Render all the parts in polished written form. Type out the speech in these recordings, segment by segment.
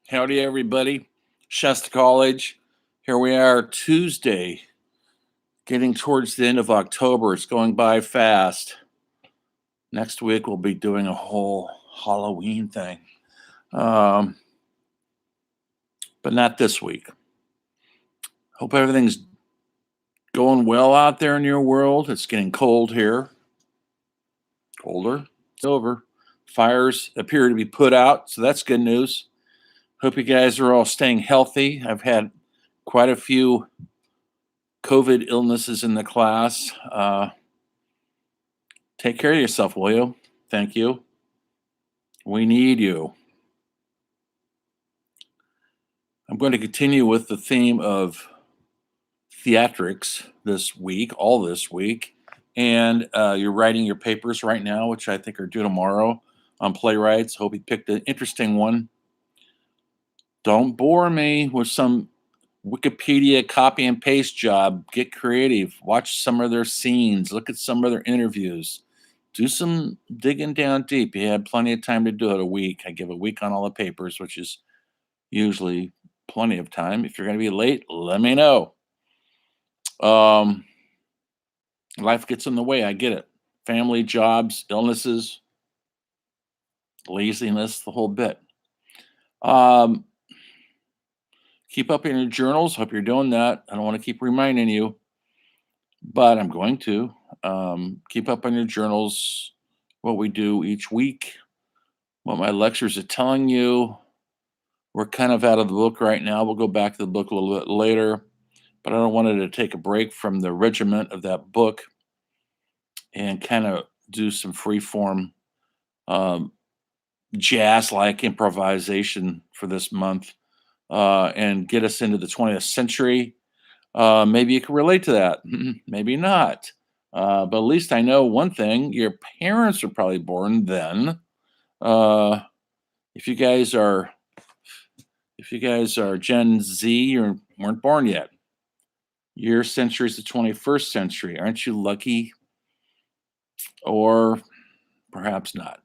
Howdy, everybody. Shasta College. Here we are, Tuesday, getting towards the end of October. It's going by fast. Next week, we'll be doing a whole Halloween thing. But not this week. Hope everything's going well out there in your world. It's getting cold here. Colder. It's over. Fires appear to be put out, so that's good news. Hope you guys are all staying healthy. I've had quite a few COVID illnesses in the class. Take care of yourself, will you? Thank you. We need you. I'm going to continue with the theme of theatrics all this week. And you're writing your papers right now, which I think are due tomorrow on playwrights. Hope you picked an interesting one. Don't bore me with some Wikipedia copy and paste job. Get creative. Watch some of their scenes. Look at some of their interviews. Do some digging down deep. You had plenty of time to do it. A week. I give a week on all the papers, which is usually plenty of time. If you're going to be late, let me know. Life gets in the way. I get it. Family, jobs, illnesses, laziness, the whole bit. Keep up in your journals. Hope you're doing that. I don't want to keep reminding you, but I'm going to. Keep up on your journals, what we do each week, what my lectures are telling you. We're kind of out of the book right now. We'll go back to the book a little bit later, but I don't want to take a break from the regiment of that book and kind of do some free form jazz-like improvisation for this month and get us into the 20th century. Maybe you can relate to that. Maybe not. But at least I know one thing: your parents were probably born then. If you guys are Gen Z, you weren't born yet. Your century is the 21st century. Aren't you lucky? Or perhaps not.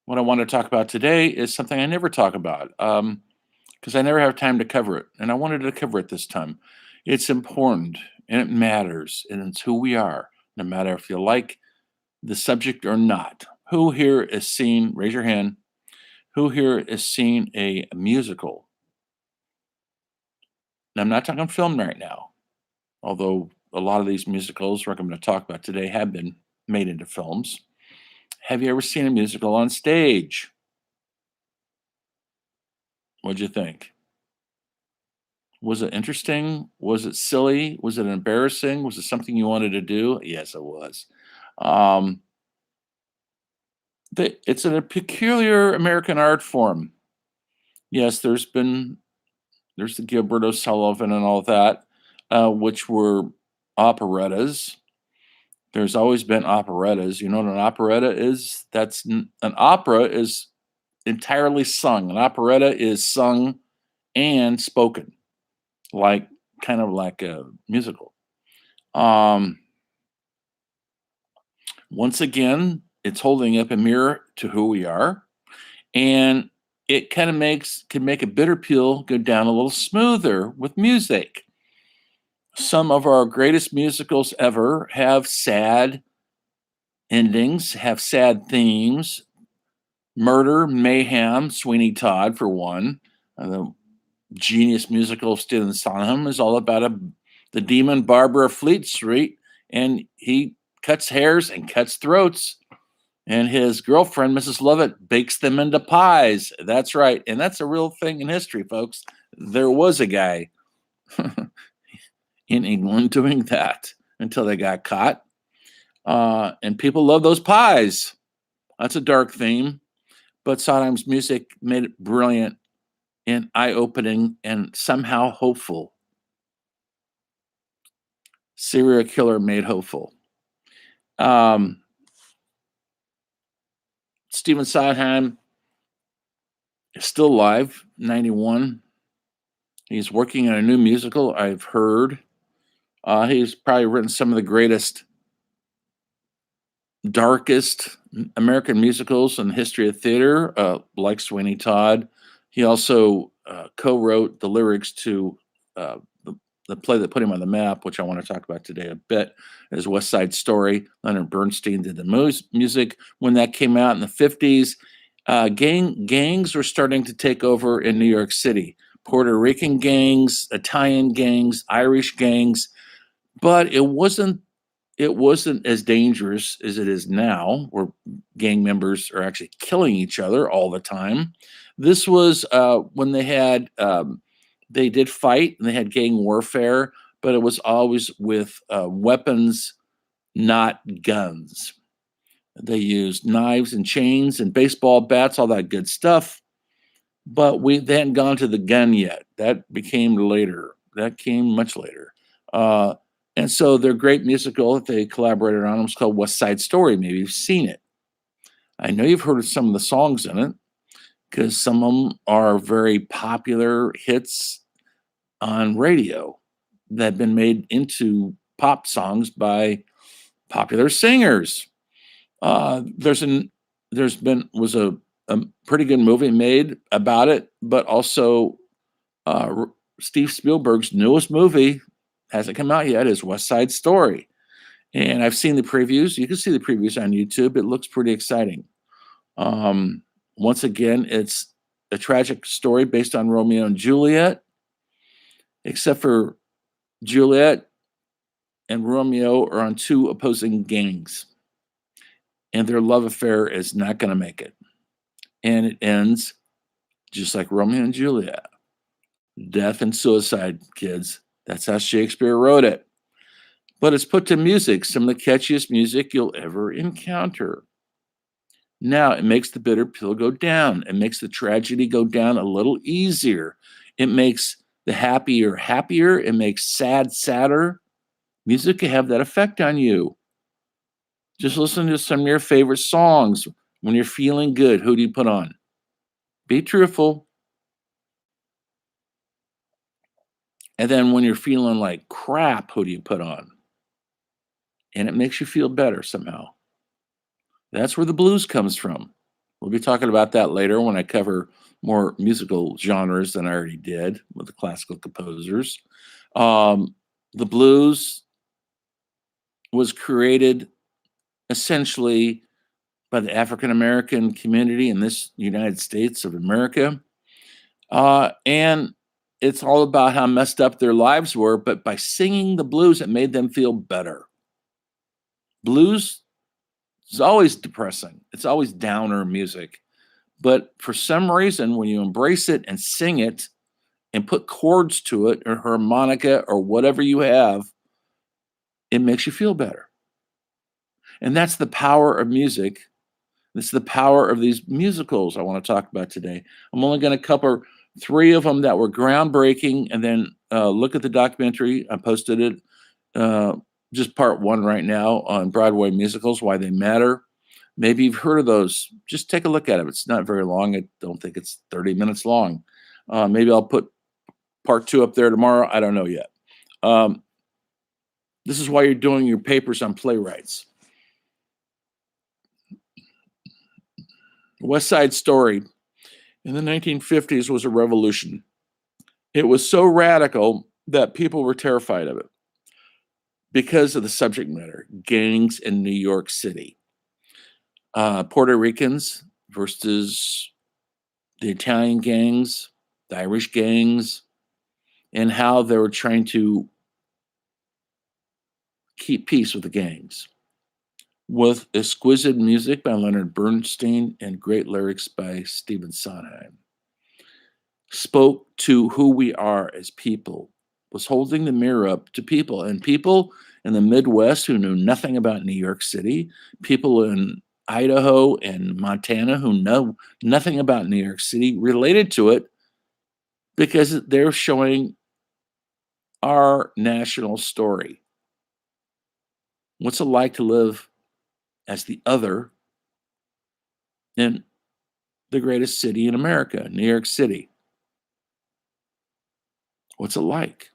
What I want to talk about today is something I never talk about because I never have time to cover it. And I wanted to cover it this time. It's important and it matters, and it's who we are, no matter if you like the subject or not. Who here has seen, raise your hand, who here has seen a musical? Now, I'm not talking film right now, although a lot of these musicals we're going to talk about today have been made into films. Have you ever seen a musical on stage? What'd you think? Was it interesting? Was it silly? Was it embarrassing? Was it something you wanted to do? Yes, it was. Um, it's a peculiar American art form. Yes, there's the Gilbert O'Sullivan and all that, which were operettas. There's always been operettas. You know what an operetta is? An opera is entirely sung. An operetta is sung and spoken, kind of like a musical. Once again, it's holding up a mirror to who we are, and it kind of can make a bitter pill go down a little smoother with music. Some of our greatest musicals ever have sad endings, have sad themes. Murder, Mayhem, Sweeney Todd, for one. The genius musical of Stephen Sondheim is all about the demon barber of Fleet Street, and he cuts hairs and cuts throats. And his girlfriend, Mrs. Lovett, bakes them into pies. That's right. And that's a real thing in history, folks. There was a guy in England doing that until they got caught. And people love those pies. That's a dark theme. But Sondheim's music made it brilliant and eye-opening and somehow hopeful. Serial killer made hopeful. Stephen Sondheim is still alive, 91. He's working on a new musical, I've heard. He's probably written some of the greatest, darkest American musicals and history of theater, like Sweeney Todd. He also co-wrote the lyrics to uh, the, the play that put him on the map, which I want to talk about today a bit, is West Side Story. Leonard Bernstein did the music when that came out in the 50s. Gangs were starting to take over in New York City. Puerto Rican gangs, Italian gangs, Irish gangs, but it wasn't as dangerous as it is now, where gang members are actually killing each other all the time. This was when they did fight and they had gang warfare, but it was always with weapons, not guns. They used knives and chains and baseball bats, all that good stuff. But they hadn't gone to the gun yet. That became later. That came much later. Uh, and so their great musical that they collaborated on was called West Side Story. Maybe you've seen it. I know you've heard of some of the songs in it because some of them are very popular hits on radio that have been made into pop songs by popular singers. There's an there's been was a pretty good movie made about it, but also Steve Spielberg's newest movie hasn't come out yet, is West Side Story. And I've seen the previews. You can see the previews on YouTube. It looks pretty exciting. Once again, it's a tragic story based on Romeo and Juliet, except for Juliet and Romeo are on two opposing gangs, and their love affair is not going to make it. And it ends just like Romeo and Juliet. Death and suicide, kids. That's how Shakespeare wrote it. But it's put to music, some of the catchiest music you'll ever encounter. Now, it makes the bitter pill go down. It makes the tragedy go down a little easier. It makes the happier happier. It makes sad sadder. Music can have that effect on you. Just listen to some of your favorite songs. When you're feeling good, who do you put on? Be truthful. And then when you're feeling like crap, who do you put on? And it makes you feel better somehow. That's where the blues comes from. We'll be talking about that later when I cover more musical genres than I already did with the classical composers. The blues was created essentially by the African American community in this United States of America. And it's all about how messed up their lives were, but by singing the blues, it made them feel better. Blues is always depressing. It's always downer music. But for some reason, when you embrace it and sing it and put chords to it or harmonica or whatever you have, it makes you feel better. And that's the power of music. It's the power of these musicals I want to talk about today. I'm only going to cover 3 of them that were groundbreaking, and then look at the documentary. I posted it, just part 1 right now on Broadway Musicals, Why They Matter. Maybe you've heard of those. Just take a look at it. It's not very long. I don't think it's 30 minutes long. Maybe I'll put part 2 up there tomorrow. I don't know yet. This is why you're doing your papers on playwrights. West Side Story in the 1950s was a revolution. It was so radical that people were terrified of it because of the subject matter, gangs in New York City. Puerto Ricans versus the Italian gangs, the Irish gangs, and how they were trying to keep peace with the gangs. With exquisite music by Leonard Bernstein and great lyrics by Stephen Sondheim. Spoke to who we are as people, was holding the mirror up to people, and people in the Midwest who knew nothing about New York City, people in Idaho and Montana who know nothing about New York City related to it because they're showing our national story. What's it like to live as the other in the greatest city in America, New York City? What's it like?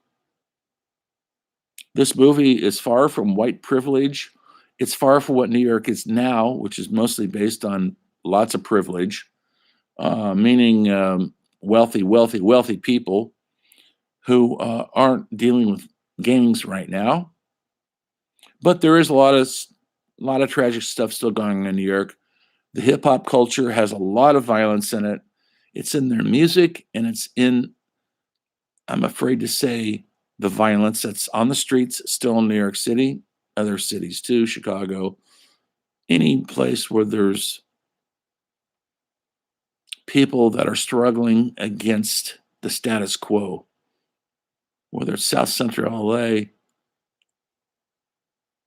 This movie is far from white privilege. It's far from what New York is now, which is mostly based on lots of privilege, meaning wealthy, wealthy, wealthy people who aren't dealing with gangs right now. But there is a lot of tragic stuff still going on in New York. The hip hop culture has a lot of violence in it. It's in their music, and it's in, I'm afraid to say, the violence that's on the streets still in New York City, other cities too, Chicago, any place where there's people that are struggling against the status quo, whether it's South Central LA,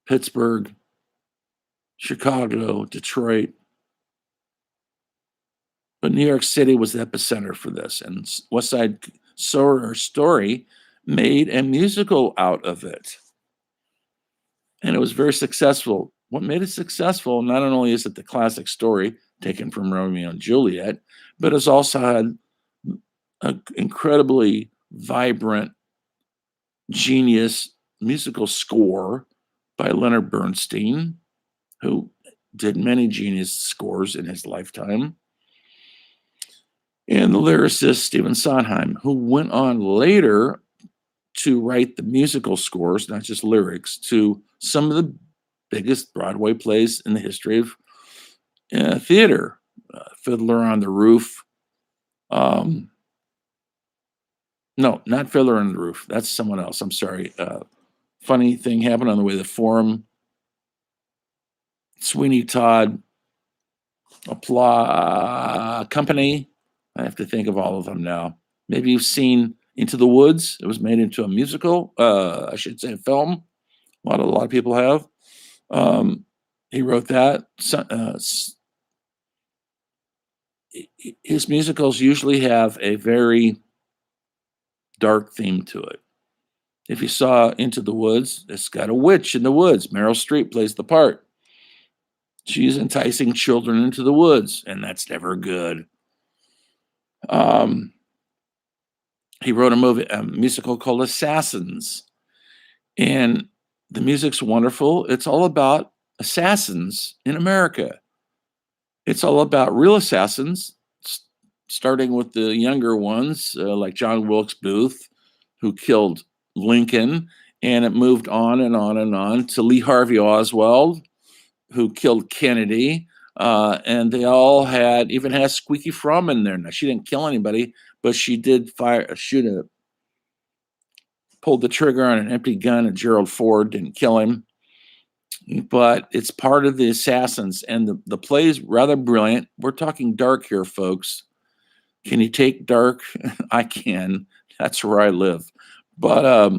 Pittsburgh, Chicago, Detroit. But New York City was the epicenter for this. And West Side Story made a musical out of it. And it was very successful. What made it successful, not only is it the classic story taken from Romeo and Juliet, but it's also had an incredibly vibrant, genius musical score by Leonard Bernstein, who did many genius scores in his lifetime, and the lyricist Stephen Sondheim, who went on later to write the musical scores, not just lyrics, to some of the biggest Broadway plays in the history of theater. Fiddler on the Roof. No, not Fiddler on the Roof. That's someone else. I'm sorry. Funny thing happened on the way to the Forum. Sweeney Todd, Applause Company. I have to think of all of them now. Maybe you've seen Into the Woods. It was made into a musical. I should say a film. A lot of people have. He wrote that. His musicals usually have a very dark theme to it. If you saw Into the Woods, it's got a witch in the woods. Meryl Streep plays the part. She's enticing children into the woods, and that's never good. He wrote a musical called Assassins, and the music's wonderful. It's all about assassins in America. It's all about real assassins, starting with the younger ones, like John Wilkes Booth, who killed Lincoln, and it moved on and on and on to Lee Harvey Oswald, who killed Kennedy. And they all even had Squeaky Fromm in there. Now, she didn't kill anybody, but she did pulled the trigger on an empty gun, and Gerald Ford didn't kill him. But it's part of the assassins, and the play is rather brilliant. We're talking dark here, folks. Can you take dark? I can. That's where I live. But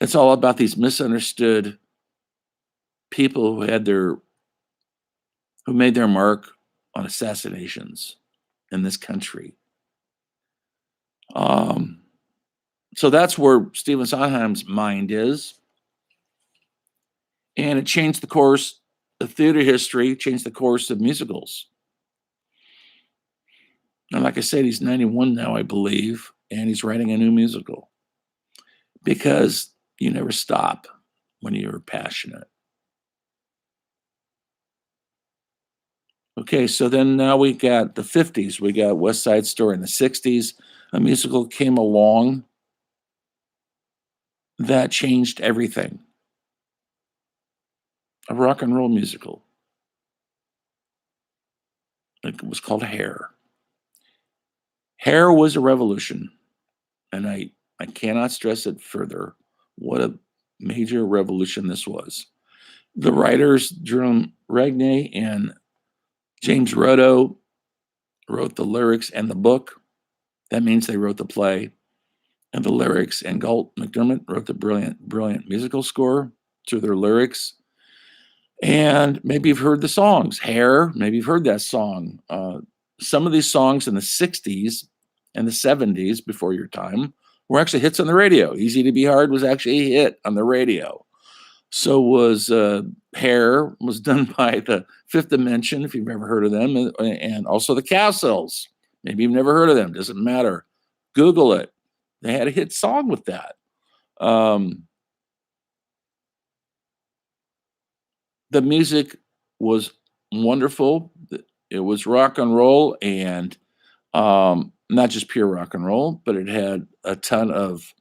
it's all about these misunderstood people who made their mark on assassinations in this country. So that's where Stephen Sondheim's mind is. And it changed the course of theater history, changed the course of musicals. And like I said, he's 91 now, I believe, and he's writing a new musical because you never stop when you're passionate. Okay, so then now we got the 50s. We got West Side Story in the 60s. A musical came along that changed everything. A rock and roll musical. It was called Hair. Hair was a revolution, and I cannot stress it further what a major revolution this was. The writers, Jerome Regnay and James Rodo, wrote the lyrics and the book. That means they wrote the play and the lyrics, and Galt McDermott wrote the brilliant musical score to their lyrics. And maybe you've heard the songs. Hair, maybe you've heard that song. Some of these songs in the 60s and the 70s, before your time, were actually hits on the radio. Easy to Be Hard was actually a hit on the radio. So was Hair, was done by the Fifth Dimension, if you've ever heard of them, and also the Castles. Maybe you've never heard of them. Doesn't matter. Google it. They had a hit song with that. The music was wonderful. It was rock and roll and not just pure rock and roll, but it had a ton of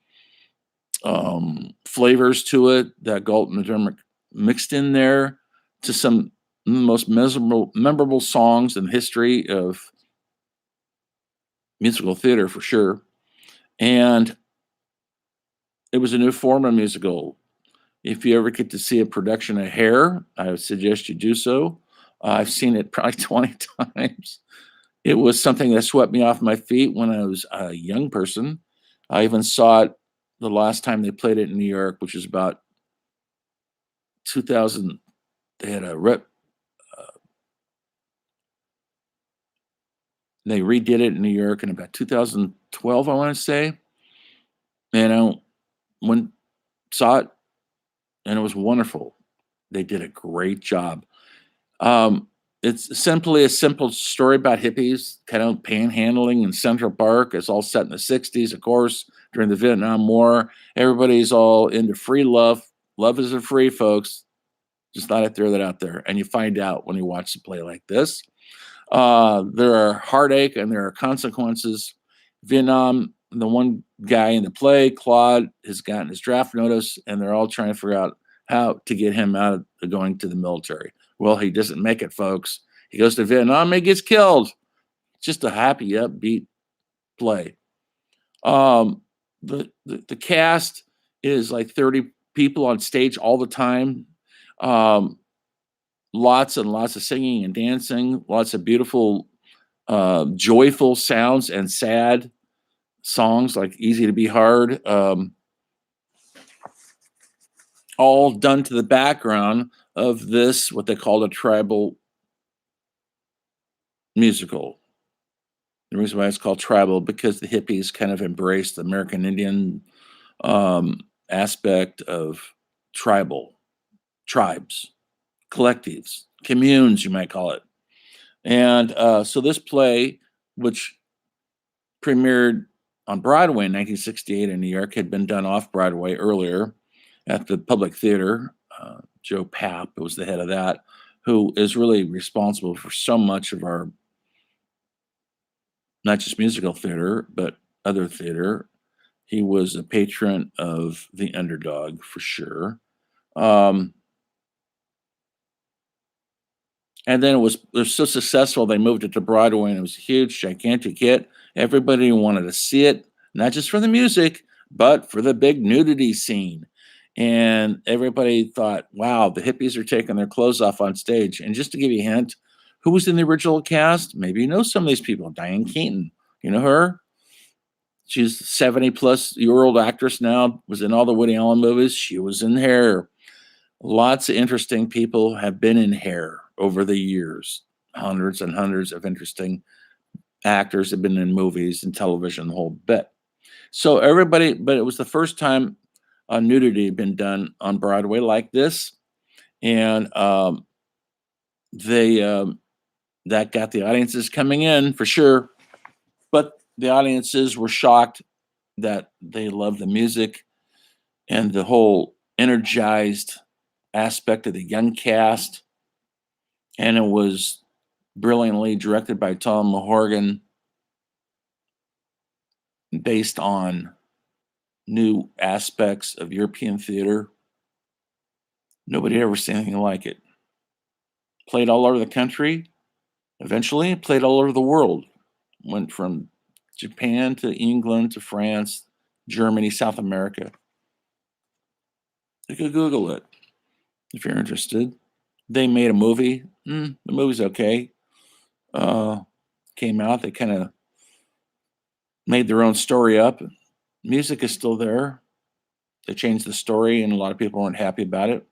flavors to it that Galton McDermott mixed in there to some of the most memorable songs in the history of musical theater for sure. And it was a new form of musical. If you ever get to see a production of Hair, I would suggest you do so. I've seen it probably 20 times. It was something that swept me off my feet when I was a young person. I even saw it the last time they played it in New York, which is about 2000. They had a rep. They redid it in New York in about 2012, I want to say. And I went saw it, and it was wonderful. They did a great job. Um, it's simply a simple story about hippies kind of panhandling in Central Park. It's all set in the 60s, of course, during the Vietnam War. Everybody's all into free love. Love isn't free, folks. Just thought I'd throw that out there. And you find out when you watch a play like this. There are heartache and there are consequences. Vietnam, the one guy in the play, Claude, has gotten his draft notice, and they're all trying to figure out how to get him out of going to the military. Well, he doesn't make it, folks. He goes to Vietnam and he gets killed. Just a happy, upbeat play. The cast is like 30 people on stage all the time. Um, Lots and lots of singing and dancing, lots of beautiful, joyful sounds and sad songs like Easy to Be Hard, all done to the background of this, what they call a tribal musical. The reason why it's called tribal, because the hippies kind of embraced the American Indian aspect of tribal, tribes, collectives, communes, you might call it. And so this play, which premiered on Broadway in 1968 in New York, had been done off Broadway earlier at the Public Theater. Joe Papp was the head of that, who is really responsible for so much of our, not just musical theater, but other theater. He was a patron of the underdog for sure. Um, And then it was so successful, they moved it to Broadway, and it was a huge, gigantic hit. Everybody wanted to see it, not just for the music, but for the big nudity scene. And everybody thought, wow, the hippies are taking their clothes off on stage. And just to give you a hint, who was in the original cast? Maybe you know some of these people. Diane Keaton, you know her? She's a 70-plus-year-old actress now, was in all the Woody Allen movies. She was in Hair. Lots of interesting people have been in Hair over the years. Hundreds and hundreds of interesting actors have been in movies and television, the whole bit. So everybody, but it was the first time nudity had been done on Broadway like this, and they that got the audiences coming in for sure. But the audiences were shocked that they loved the music and the whole energized aspect of the young cast, and it was brilliantly directed by Tom Mahorgan, based on new aspects of European theater. Nobody had ever seen anything like it. Played all over the country, eventually played all over the world. Went from Japan to England to France, Germany, South America. You could Google it if you're interested. They made a movie. The movie's okay. Came out. They kind of made their own story up. Music is still there. They changed the story, and a lot of people weren't happy about it.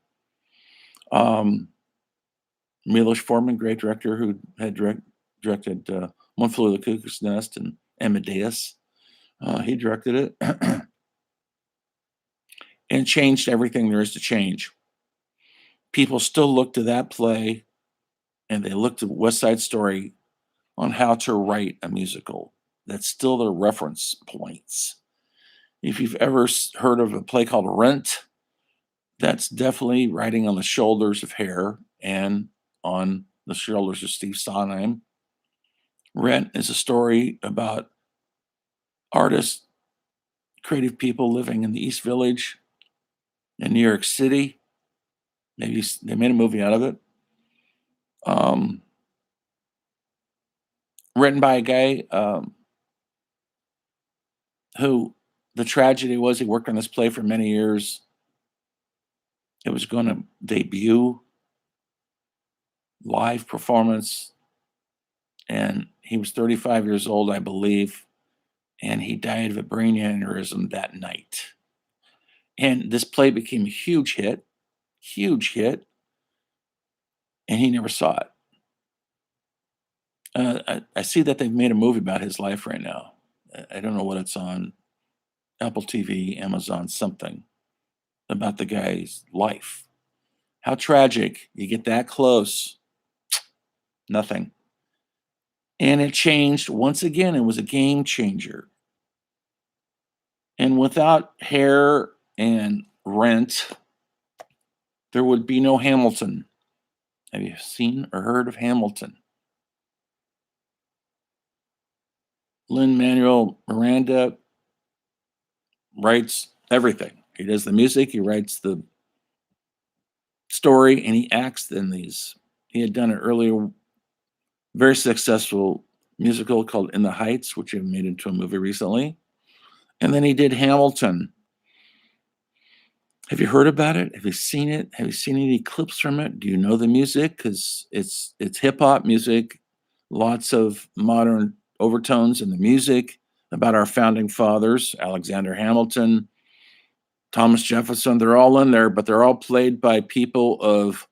Milos Forman, great director, who had directed One Flew Over the Cuckoo's Nest and Amadeus. He directed it and changed everything there is to change. People still look to that play, and they look to West Side Story on how to write a musical. That's still their reference points. If you've ever heard of a play called Rent, That's definitely riding on the shoulders of Hair and on the shoulders of Steve Sondheim. Rent is a story about artists, creative people living in the East Village in New York City. They made a movie out of it. Um, Written by a guy who the tragedy was he worked on this play for many years. It was going to debut live performance, and he was 35 years old, I believe, and he died of a brain aneurysm that night. And this play became a huge hit, and he never saw it. I see that they've made a movie about his life right now. I don't know what it's on, Apple TV, Amazon, something about the guy's life. How tragic. You get that close, nothing. And it changed once again. It was a game changer. And without Hair and Rent, there would be no Hamilton. Have you seen or heard of Hamilton? Lin-Manuel Miranda writes everything. He does the music, he writes the story, and he acts in these. He had done an earlier, very successful musical called In the Heights, which he made into a movie recently. And then he did Hamilton. Have you heard about it? Have you seen it? Have you seen any clips from it? Do you know the music? Because it's hip hop music, lots of modern overtones in the music about our founding fathers, Alexander Hamilton, Thomas Jefferson. They're all in there, but they're all played by people of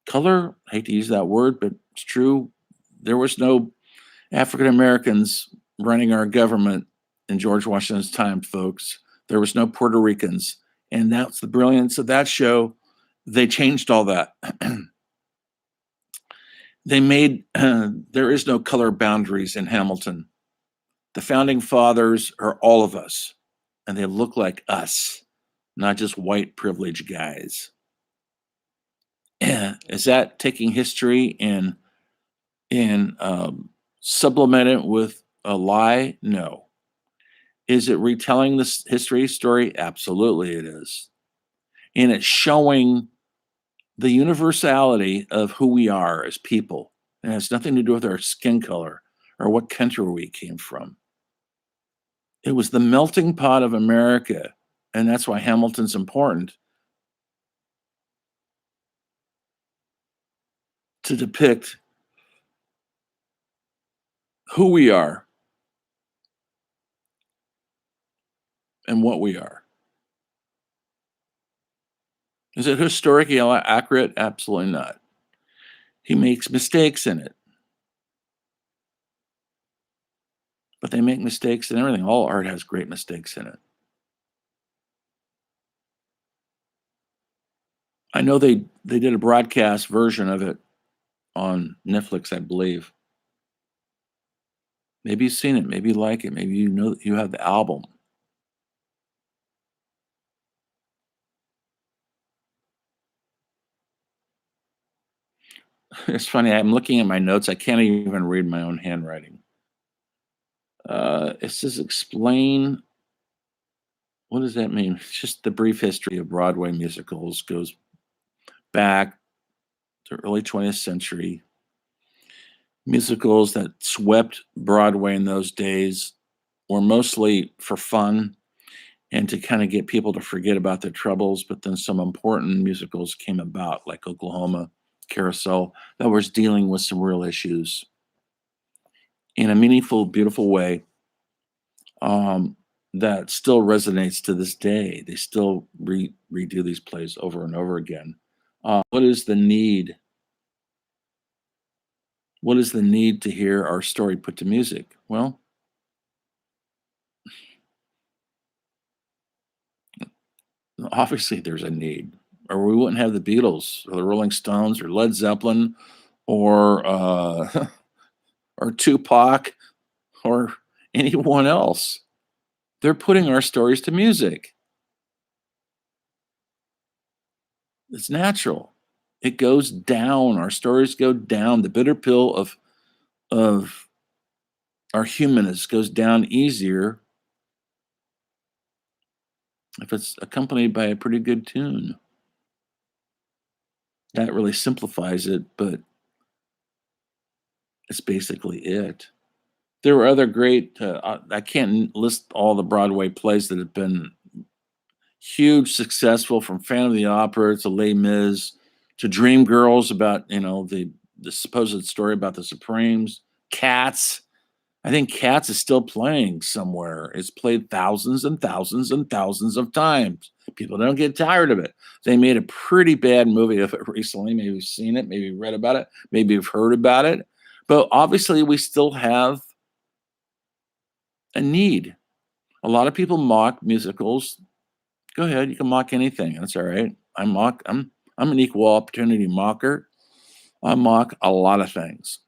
color. I hate to use that word, but it's true. There was no African Americans running our government in George Washington's time, folks. There was no Puerto Ricans. And that's the brilliance of that show. They changed all that. They made, there is no color boundaries in Hamilton. The founding fathers are all of us, and they look like us, not just white privileged guys. Is that taking history and supplement it with a lie? No. Is it retelling this history story? Absolutely, it is. And it's showing the universality of who we are as people. And it has nothing to do with our skin color or what country we came from. It was the melting pot of America. And that's why Hamilton's important to depict who we are and what we are. Is it historically accurate? Absolutely not. He makes mistakes in it. But they make mistakes in everything. All art has great mistakes in it. I know they did a broadcast version of it on Netflix, I believe. Maybe you've seen it, maybe you like it, maybe you know you have the album. It's funny, I'm looking at my notes, I can't even read my own handwriting. It says explain. What does that mean? It's just the brief history of Broadway musicals goes back to early 20th century. Musicals that swept Broadway in those days were mostly for fun and to kind of get people to forget about their troubles. But then some important musicals came about, like Oklahoma, Carousel, that was dealing with some real issues in a meaningful, beautiful way that still resonates to this day. They still redo these plays over and over again. What is the need? What is the need to hear our story put to music? Well, obviously there's a need, or we wouldn't have the Beatles or the Rolling Stones or Led Zeppelin or or Tupac or anyone else. They're putting our stories to music. It's natural. It goes down. Our stories go down. The bitter pill of our humanness goes down easier if it's accompanied by a pretty good tune. That really simplifies it, but it's basically it. There were other great, I can't list all the Broadway plays that have been huge successful, from Phantom of the Opera to Les Mis to Dreamgirls, about, the supposed story about the Supremes. Cats. I think Cats is still playing somewhere. It's played thousands and thousands and thousands of times. People don't get tired of it. They made a pretty bad movie of it recently. Maybe you've seen it, maybe you've read about it, maybe you've heard about it. But obviously, we still have a need. A lot of people mock musicals. Go ahead, you can mock anything. That's all right. I'm an equal opportunity mocker. I mock a lot of things.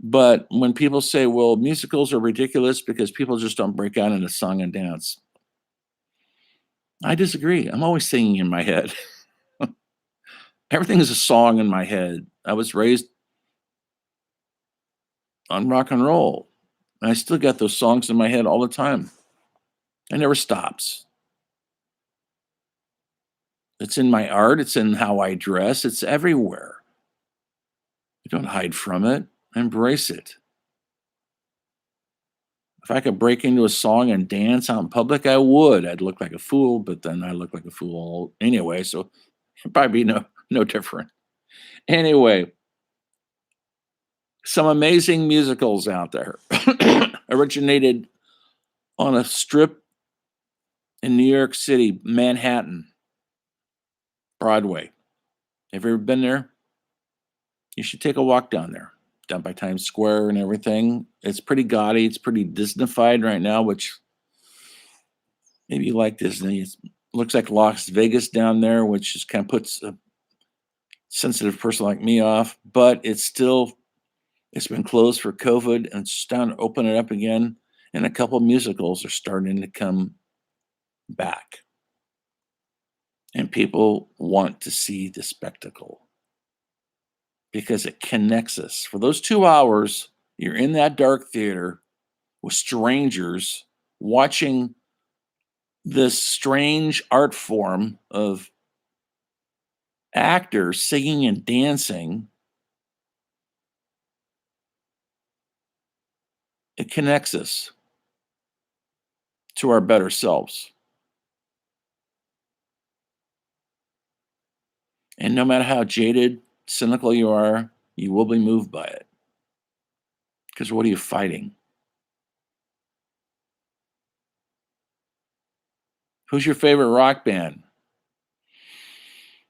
But when people say, well, musicals are ridiculous because people just don't break out into song and dance, I disagree. I'm always singing in my head. Everything is a song in my head. I was raised on rock and roll, and I still got those songs in my head all the time. It never stops. It's in my art, it's in how I dress, it's everywhere. You don't hide from it, embrace it. If I could break into a song and dance out in public, I would. I'd look like a fool, but then I look like a fool anyway, so it'd probably be no different. Anyway, some amazing musicals out there. Originated on a strip in New York City, Manhattan, Broadway. Have you ever been there? You should take a walk down there, down by Times Square and everything. It's pretty gaudy. It's pretty Disneyfied right now, which maybe you like Disney. It looks like Las Vegas down there, which just kind of puts a sensitive person like me off. But it's been closed for COVID, and it's starting to open it up again. And a couple musicals are starting to come back. And people want to see the spectacle because it connects us. For those 2 hours, you're in that dark theater with strangers watching this strange art form of actors singing and dancing. It connects us to our better selves. And no matter how jaded, cynical you are, you will be moved by it. Because what are you fighting? Who's your favorite rock band?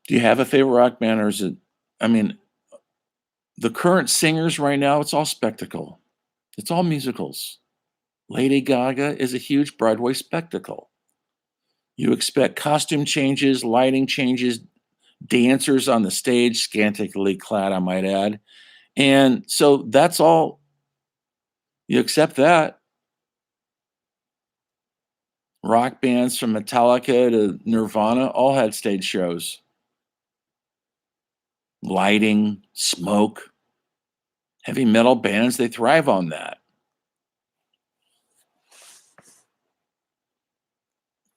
Do you have a favorite rock band, or is it, I mean, the current singers right now, it's all spectacle. It's all musicals. Lady Gaga is a huge Broadway spectacle. You expect costume changes, lighting changes, dancers on the stage, scantily clad, I might add. And so that's all. You accept that. Rock bands from Metallica to Nirvana all had stage shows. Lighting, smoke. Heavy metal bands, they thrive on that.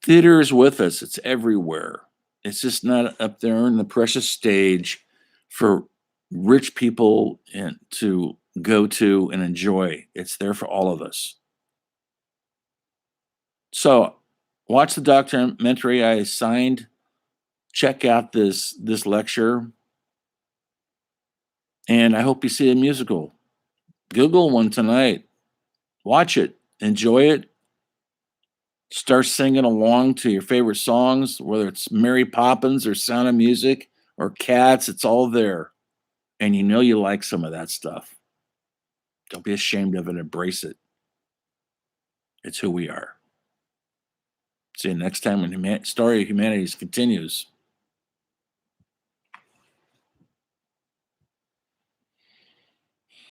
Theater is with us. It's everywhere. It's just not up there in the precious stage for rich people and to go to and enjoy. It's there for all of us. So watch the documentary I signed. Check out this lecture. And I hope you see a musical. Google one tonight. Watch it. Enjoy it. Start singing along to your favorite songs, whether it's Mary Poppins or Sound of Music or Cats, it's all there. And you know you like some of that stuff. Don't be ashamed of it. Embrace it. It's who we are. See you next time when Story of Humanities continues.